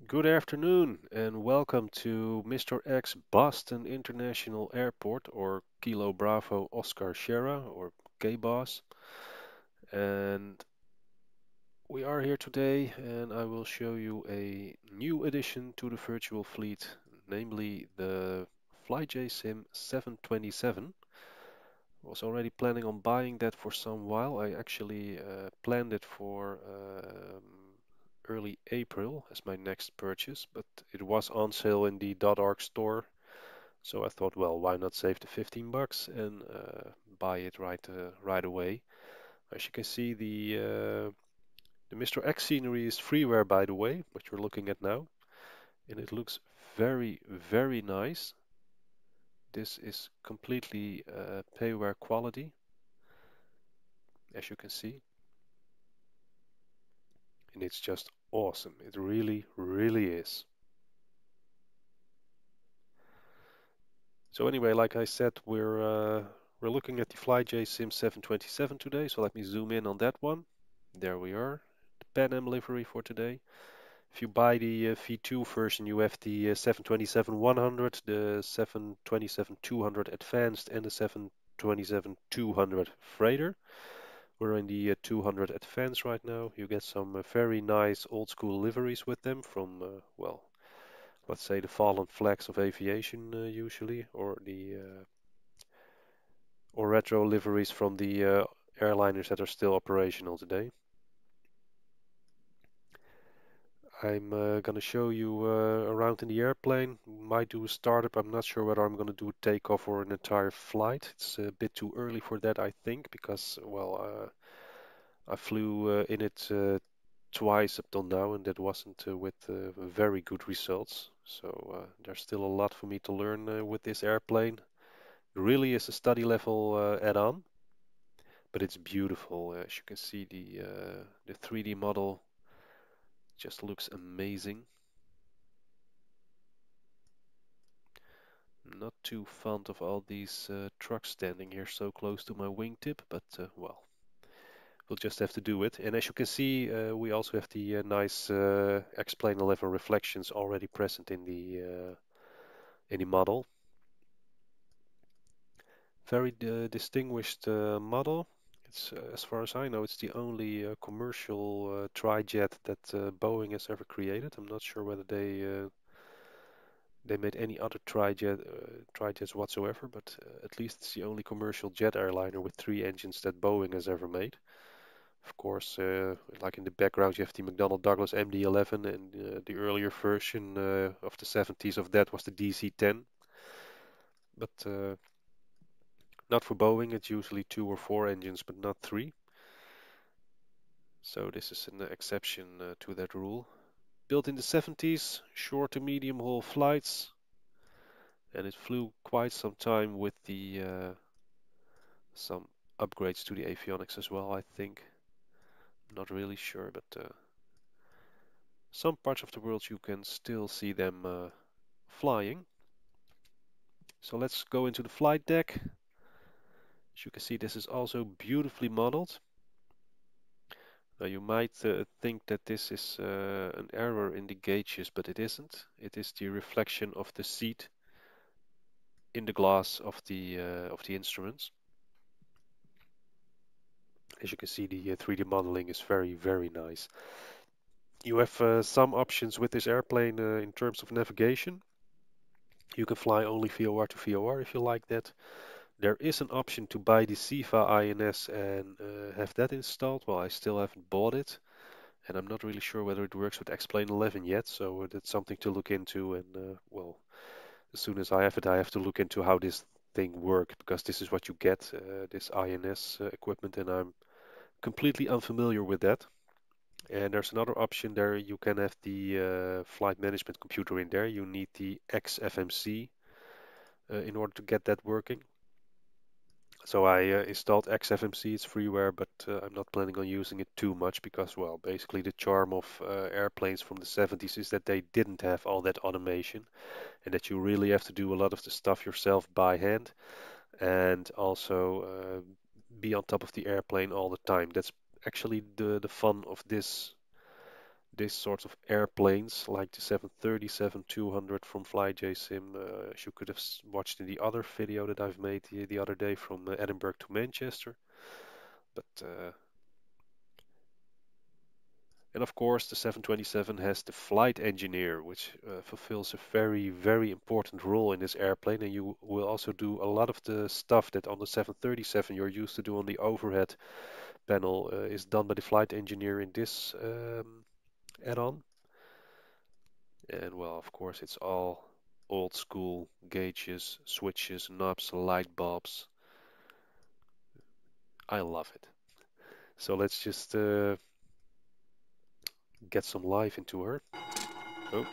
Good afternoon and welcome to Mr.X Boston International Airport or Kilo Bravo Oscar Sierra or K-Boss. And we are here today and I will show you a new addition to the virtual fleet, namely the FlyJSim 727. Was already planning on buying that for some while. I actually planned it for early April as my next purchase, but it was on sale in the .org store. So I thought, well, why not save the 15 bucks and buy it right away. As you can see, the Mr. X scenery is freeware, by the way, what you're looking at now, and it looks very nice. This is completely payware quality, as you can see, and it's just awesome. It really is. So anyway, like I said, we're looking at the FlyJSim 727 today. So let me zoom in on that one. There we are, the Pan Am livery for today. If you buy the V2 version, you have the 727-100, the 727-200 Advanced, and the 727-200 Freighter. We're in the 200 Advanced right now. You get some very nice old school liveries with them from, well, let's say the fallen flags of aviation usually, or retro liveries from the airliners that are still operational today. I'm gonna show you around in the airplane. Might do a startup. I'm not sure whether I'm gonna do a takeoff or an entire flight. It's a bit too early for that, I think, because well, I flew in it twice up till now, and that wasn't with very good results. So there's still a lot for me to learn with this airplane. It really is a study level add-on, but it's beautiful. As you can see, the 3D model just looks amazing. Not too fond of all these trucks standing here so close to my wingtip, but well, we'll just have to do it. And as you can see, we also have the nice X-plane 11 reflections already present in the model. Very distinguished model. It's, as far as I know, it's the only commercial tri-jet that Boeing has ever created. I'm not sure whether they made any other tri-jets whatsoever, but at least it's the only commercial jet airliner with three engines that Boeing has ever made. Of course, like in the background, you have the McDonnell Douglas MD-11, and the earlier version of the 70s of that was the DC-10. But not for Boeing, it's usually two or four engines, but not three. So this is an exception to that rule. Built in the 70s, short to medium haul flights, and it flew quite some time with the some upgrades to the avionics as well, I think. Not really sure, but some parts of the world you can still see them flying. So let's go into the flight deck. As you can see, this is also beautifully modeled. Now you might think that this is an error in the gauges, but it isn't. It is the reflection of the seat in the glass of the instruments. As you can see, the 3D modeling is very nice. You have some options with this airplane in terms of navigation. You can fly only VOR to VOR if you like that. There is an option to buy the SIFA INS and have that installed. Well, I still haven't bought it, and I'm not really sure whether it works with X-Plane 11 yet, so that's something to look into. And well, as soon as I have it, I have to look into how this thing works, because this is what you get, this INS equipment, and I'm completely unfamiliar with that. And there's another option there. You can have the flight management computer in there. You need the XFMC in order to get that working. So I installed XFMC, it's freeware, but I'm not planning on using it too much because, well, basically the charm of airplanes from the 70s is that they didn't have all that automation and that you really have to do a lot of the stuff yourself by hand and also be on top of the airplane all the time. That's actually the fun of this sort of airplanes, like the 737-200 from FlyJSim, as you could have watched in the other video that I've made the other day from Edinburgh to Manchester. But and of course, the 727 has the flight engineer, which fulfills a very, very important role in this airplane. And you will also do a lot of the stuff that on the 737 you're used to do on the overhead panel is done by the flight engineer in this add-on. And well, of course, it's all old school gauges, switches, knobs, light bulbs. I love it. So let's just get some life into her. Oh,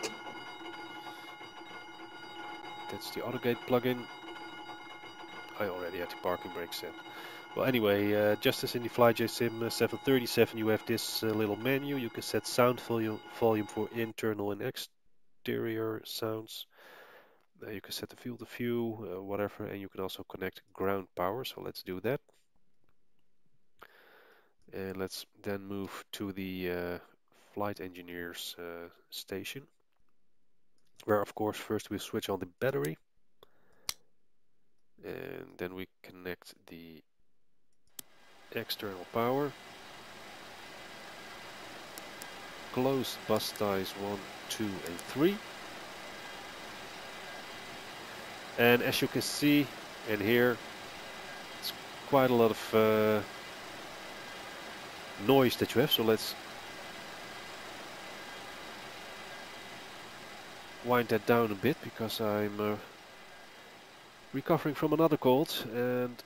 that's the AutoGate plugin. I already had the parking brake set. Well, anyway, just as in the FlyJSim 737, you have this little menu. You can set sound volume for internal and exterior sounds. You can set the field of view, whatever, and you can also connect ground power. So let's do that. And let's then move to the flight engineer's station, where of course first we switch on the battery, and then we connect the external power. Close bus ties 1, 2 and 3. And as you can see and hear, it's quite a lot of noise that you have. So let's wind that down a bit, because I'm recovering from another cold and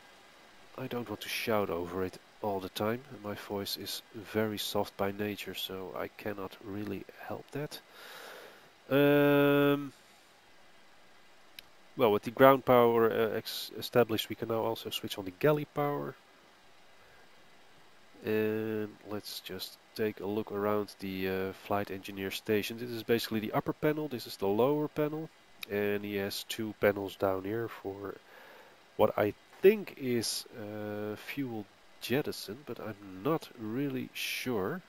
I don't want to shout over it all the time. My voice is very soft by nature, so I cannot really help that. Well, with the ground power established, we can now also switch on the galley power. And let's just take a look around the flight engineer station. This is basically the upper panel, this is the lower panel, and he has two panels down here for what I think is fuel jettison, but I'm not really sure.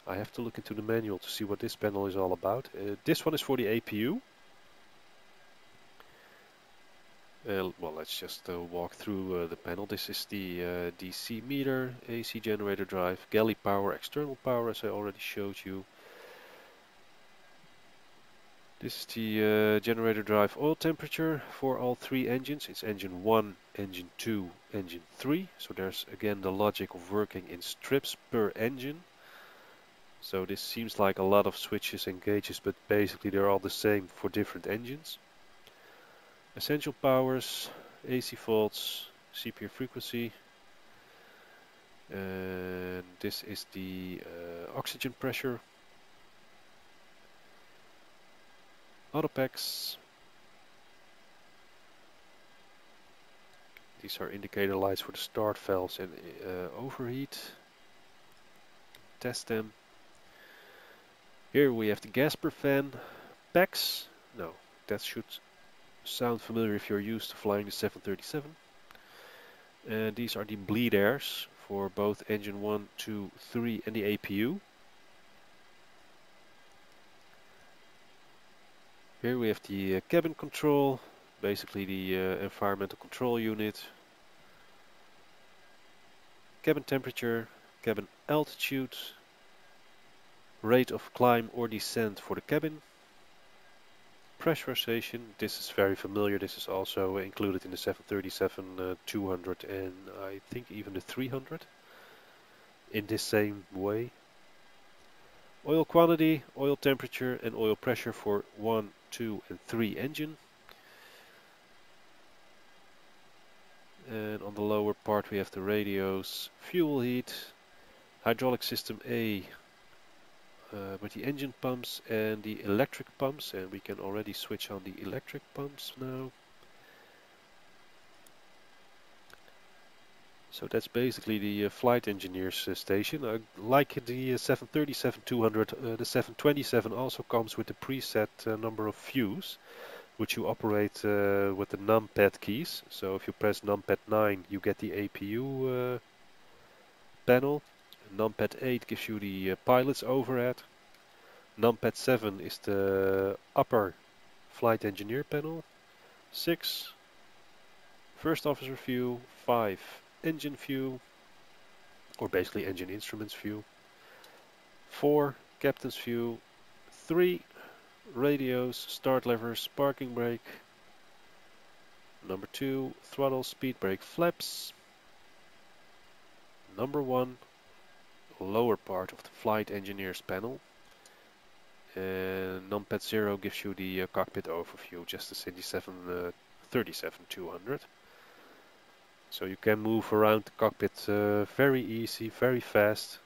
I have to look into the manual to see what this panel is all about. This one is for the APU. Well, let's just walk through the panel. This is the DC meter, AC generator drive, galley power, external power, as I already showed you. This is the generator drive oil temperature for all three engines. It's engine 1, engine 2, engine 3. So there's again the logic of working in strips per engine. So this seems like a lot of switches and gauges, but basically they're all the same for different engines. Essential powers, AC volts, CPR frequency, and this is the oxygen pressure, auto packs. These are indicator lights for the start valves and overheat. Test them. Here we have the Gasper fan packs. No, that should sound familiar if you're used to flying the 737. And these are the bleed airs for both engine 1, 2, 3 and the APU. Here we have the cabin control, basically the environmental control unit. Cabin temperature, cabin altitude, rate of climb or descent for the cabin. Pressurization, this is very familiar, this is also included in the 737-200 and I think even the 300 in this same way. Oil quantity, oil temperature and oil pressure for 1, 2 and 3 engine. And on the lower part we have the radios, fuel heat, hydraulic system A, with the engine pumps and the electric pumps, and we can already switch on the electric pumps now. So that's basically the flight engineer's station. Like the 737-200, the 727 also comes with the preset number of views, which you operate with the numpad keys. So if you press numpad 9, you get the APU panel. Numpad 8 gives you the pilot's overhead. Numpad 7 is the upper flight engineer panel. 6, first officer view. 5, engine view, or basically engine instruments view. 4, captain's view. 3, radios, start levers, parking brake. Number 2, throttle, speed brake, flaps. Number 1, lower part of the flight engineers panel. And numpad 0 gives you the cockpit overview, just as in the 37-200. So you can move around the cockpit very easy, very fast.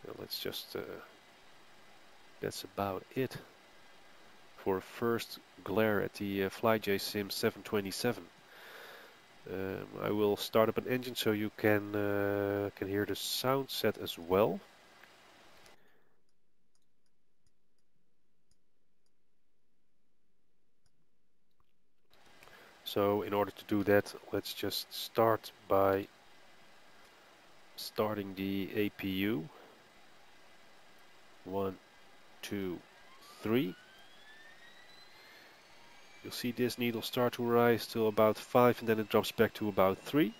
Well, let's just, that's about it for a first glare at the FlyJSim 727. I will start up an engine so you can hear the sound set as well. So in order to do that, let's just start by starting the APU. 1, 2, 3. You'll see this needle start to rise to about 5 and then it drops back to about 3.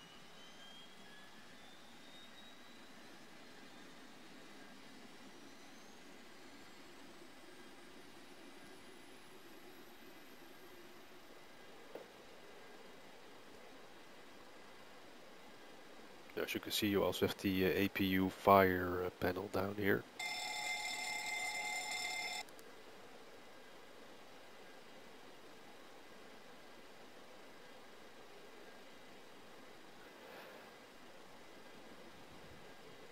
As you can see, you also have the APU fire panel down here.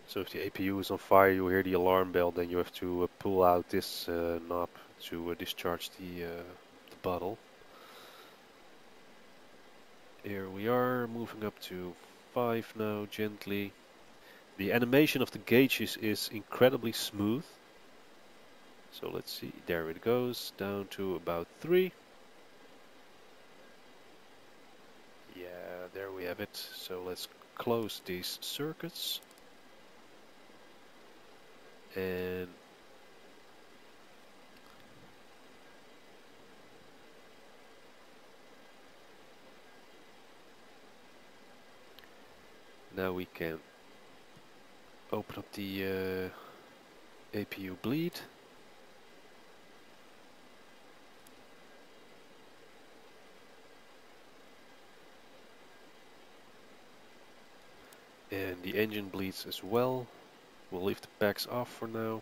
So if the APU is on fire, you hear the alarm bell, then you have to pull out this knob to discharge the bottle. Here we are, moving up to 5 now, gently. The animation of the gauges is incredibly smooth. So let's see, there it goes, down to about 3. Yeah, there we have it. So let's close these circuits. And now we can open up the APU bleed. And the engine bleeds as well. We'll leave the packs off for now.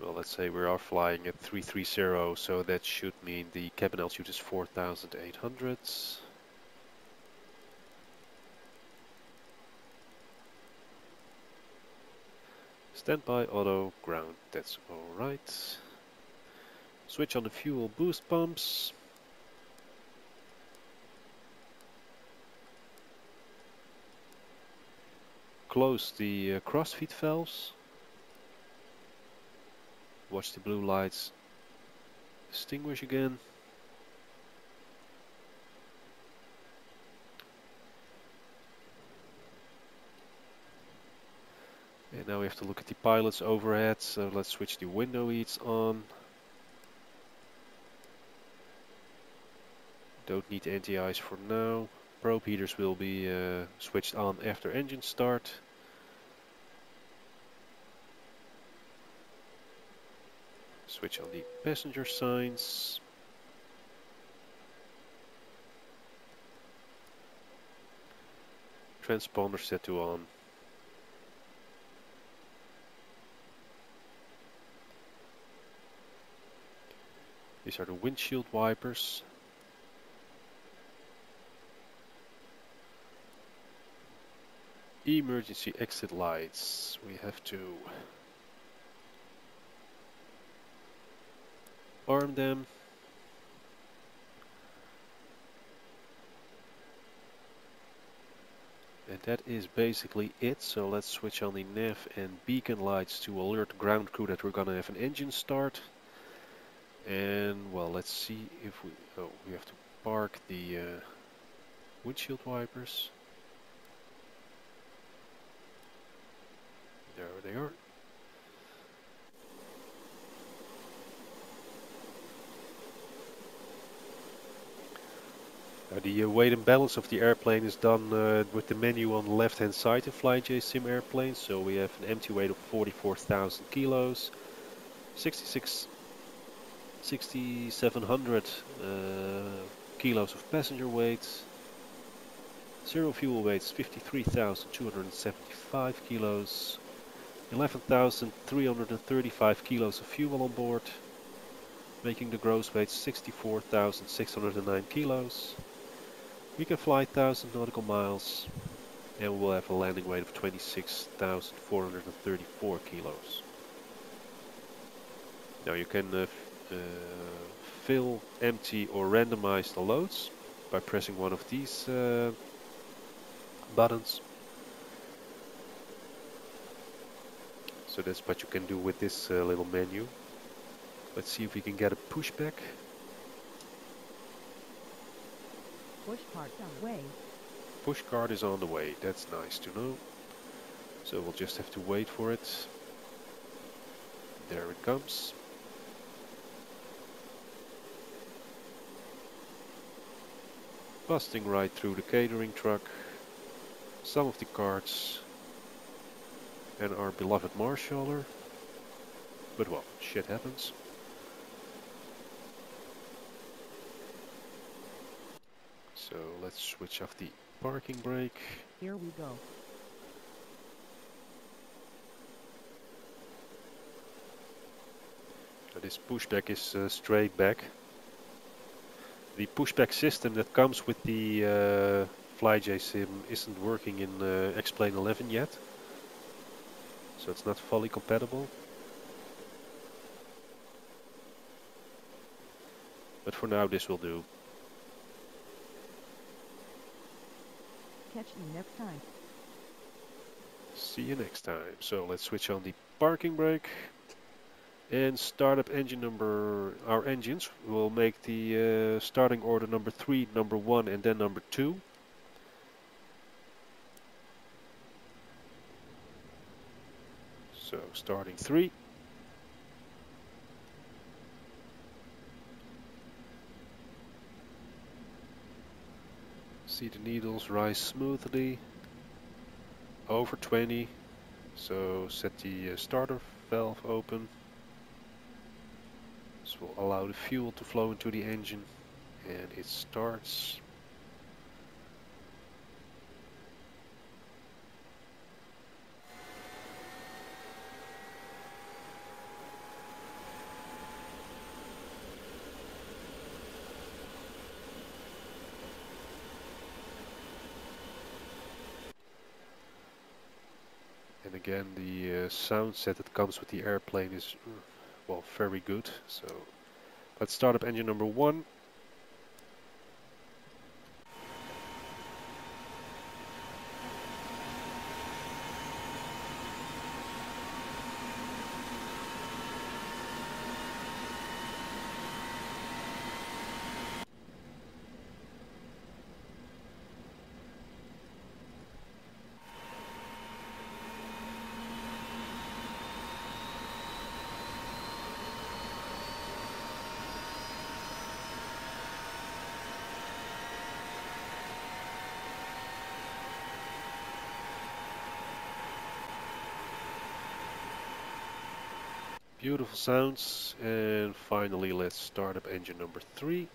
Well, let's say we are flying at 330, so that should mean the cabin altitude is 4,800. Standby auto ground, that's alright. Switch on the fuel boost pumps. Close the crossfeed valves. Watch the blue lights extinguish again. And now we have to look at the pilot's overhead, so let's switch the window heats on. Don't need anti-ice for now. Probe heaters will be switched on after engine start. Switch on the passenger signs. Transponder set to on. These are the windshield wipers. Emergency exit lights. We have to arm them. And that is basically it. So let's switch on the nav and beacon lights to alert the ground crew that we're gonna have an engine start. And well, let's see if we have to park the windshield wipers. There they are. The weight and balance of the airplane is done with the menu on the left hand side of FlyJSim airplanes. So we have an empty weight of 44,000 kilos, 6,700 kilos of passenger weight, zero fuel weights 53,275 kilos, 11,335 kilos of fuel on board, making the gross weight 64,609 kilos. We can fly 1,000 nautical miles and we'll have a landing weight of 26,434 kilos. Now you can fill, empty or randomize the loads by pressing one of these buttons. So that's what you can do with this little menu. Let's see if we can get a pushback. Push cart on the way. Push cart is on the way. That's nice to know. So we'll just have to wait for it. There it comes. Busting right through the catering truck, some of the carts, and our beloved marshaller. But well, shit happens. So let's switch off the parking brake. Here we go. So this pushback is straight back. The pushback system that comes with the FlyJSim isn't working in X-Plane 11 yet. So it's not fully compatible. But for now this will do. Catch you next time. See you next time. So let's switch on the parking brake and start up our engines. We'll make the starting order number 3, number 1 and then number 2. So starting 3. See the needles rise smoothly over 20. So set the starter valve open. This will allow the fuel to flow into the engine, and it starts. And again, the sound set that comes with the airplane is well, very good. So let's start up engine number 1. Beautiful sounds, and finally let's start up engine number 3.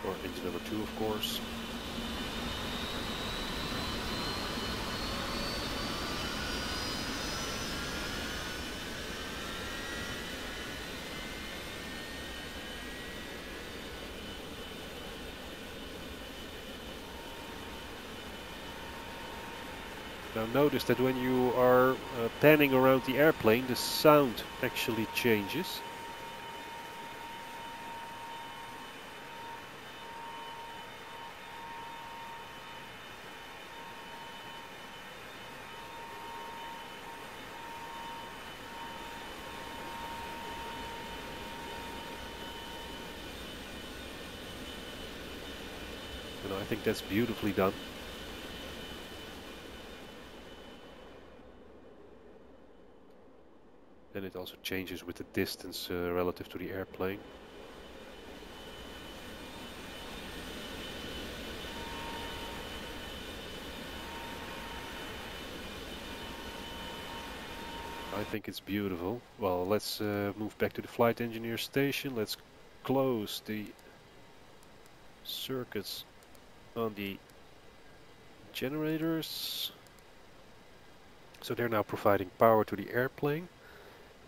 Or engine number 2, of course. Now notice that when you are panning around the airplane, the sound actually changes. And I think that's beautifully done. And it also changes with the distance relative to the airplane. I think it's beautiful. Well, let's move back to the flight engineer station. Let's close the circuits on the generators. So they're now providing power to the airplane.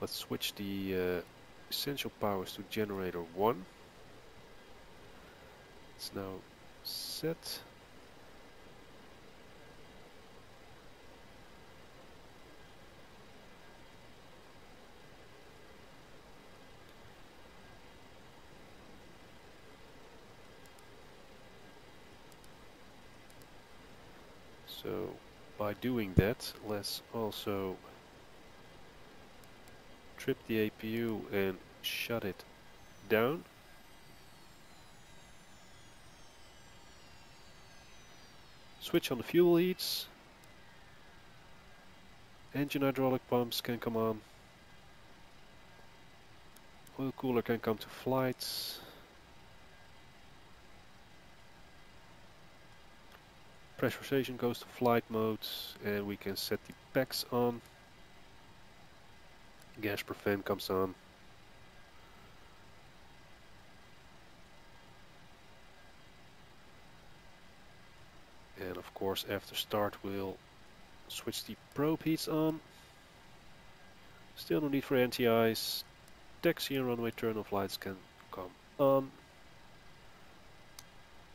Let's switch the essential powers to generator 1. It's now set. So by doing that, let's also trip the APU and shut it down. Switch on the fuel heats. Engine hydraulic pumps can come on. Oil cooler can come to flight. Pressurization goes to flight mode, and we can set the packs on. Gas per fan comes on. And of course, after start, we'll switch the probe heats on. Still no need for anti-ice. Taxi and runway turn-off lights can come on.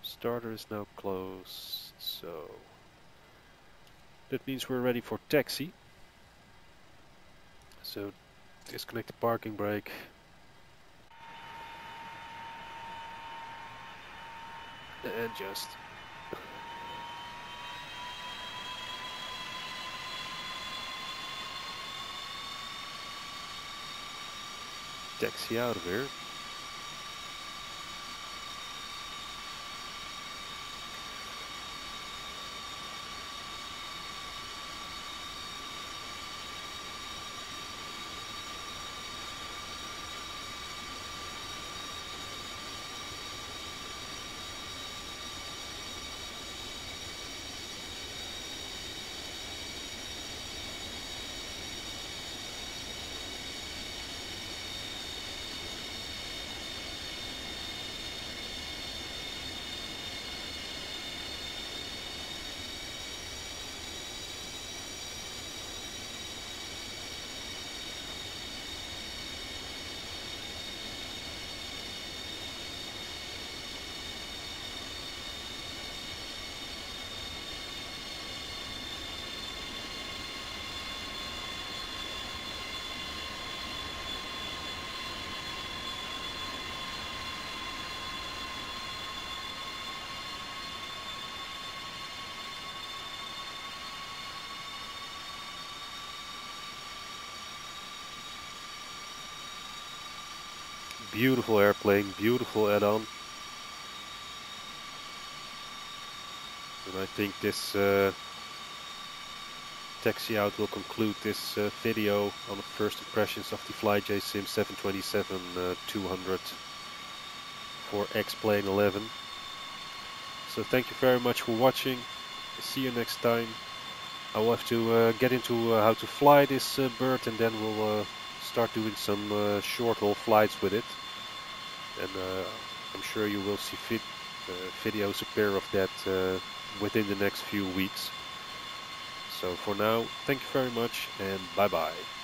Starter is now closed, so that means we're ready for taxi. So disconnect the parking brake. And just taxi out of here. Beautiful airplane, beautiful add-on. And I think this taxi out will conclude this video on the first impressions of the FlyJSim 727-200 for X-Plane 11. So thank you very much for watching. See you next time. I will have to get into how to fly this bird, and then we'll start doing some short-haul flights with it. And I'm sure you will see videos appear of that within the next few weeks. So for now, thank you very much and bye bye.